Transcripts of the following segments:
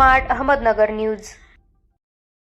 Smart Ahmednagar news.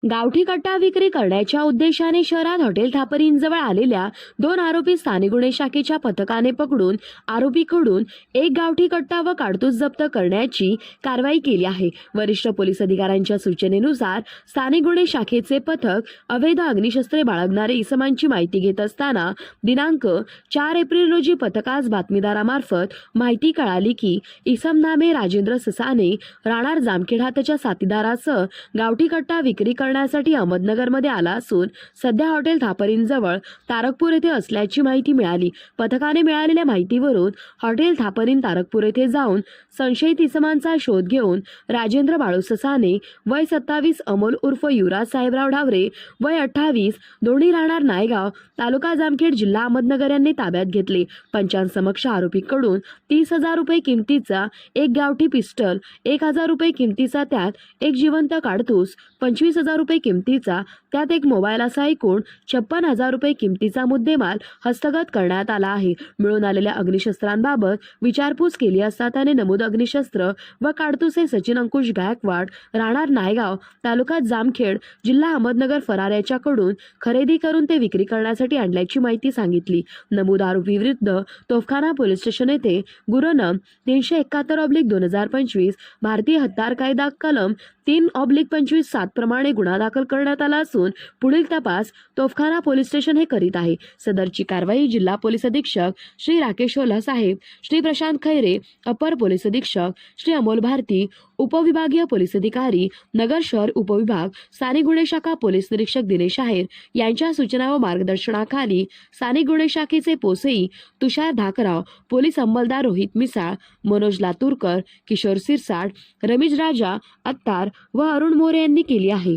गावठी कट्टा विक्री करण्याच्या उद्देशाने शहरात हॉटेल थापरींजवळ आलेल्या 2 आरोपी स्थानिक गुन्हे शाखेच्या पथकाने पकडून आरोपीकडून 1 गावठी कट्टा व काडतूस जप्त करण्याची कारवाई केली आहे। वरिष्ठ पोलीस अधिकाऱ्यांच्या सूचनेनुसार स्थानिक गुन्हे शाखेचे पथक अवैध अग्निशस्त्रे बाळगणारे इसमांची माहिती घेत असताना दिनांक 4 एप्रिल रोजी पथकास बातमीदारामार्फत माहिती कळाली की इसम नामे राजेंद्र ससाने राहणार जामखेड त्याच्या साथीदारासह गावठी कट्टा विक्री करण्यासाठी अहमदनगरमध्ये आला असून सध्या हॉटेल थापरींजवळ तारकपूर येथे असल्याची माहिती मिळाली। पथकाने मिळालेल्या माहितीवरून हॉटेल थापरीन तारकपूर येथे जाऊन संशयित इसमांचा शोध घेऊन राजेंद्र बाळू ससाने वय 27, अमोल उर्फ युवराज साहेबराव ढावरे वय 28, दोन्ही राहणार नायगाव, तालुका जामखेड, जिल्हा अहमदनगर यांनी ताब्यात घेतले। पंचांसमक्ष आरोपीकडून 30,000 रुपये किमतीचा 1 गावठी पिस्टल, 1,000 रुपये किमतीचा त्यात 1 जिवंत काडतूस, 25,000 रुपये किमतीचा त्यात 1 मोबाईल असा एकूण 56,000 रुपये किमतीचा मुद्देमाल हस्तगत करण्यात आला आहे। मिळून आलेल्या अग्निशस्त्रांबाबत विचारपूस केली असता त्याने नमूद अग्निशस्त्र व काडतूस हे सचिन अंकुश गायकवाड, राहणार नायगाव, तालुका जामखेड, जिल्हा अहमदनगर फरार याच्याकडून खरेदी करून ते विक्री करण्यासाठी आणल्याची माहिती सांगितली। नमूद आरोपी विरुद्ध तोफखाना पोलीस स्टेशन येथे गुन्हा नं 371/2025 भारतीय हत्यार कायदा कलम 3/25/7 प्रमाणे गुन्हा दाखल करण्यात आला असून पुढील तपास तोफखाना पोलीस स्टेशन हे करीत आहे। सदरची कारवाई जिल्हा पोलीस अधीक्षक श्री राकेश ओला साहेब, श्री प्रशांत खैरे, अपर पोलीस अधीक्षक श्री अमोल भारती, उपविभागीय पोलीस अधिकारी नगर शहर उपविभाग, स्थानिक गुन्हे शाखा पोलीस निरीक्षक दिनेश आहेर यांच्या सूचना व मार्गदर्शनाखाली स्थानिक गुन्हे शाखेचे पोसेई तुषार धाकराव, पोलीस अंमलदार रोहित मिसाळ, मनोज लातूरकर, किशोर सिरसाट, रमेश राजा अत्तार व अरुण मोरे यांनी केली आहे।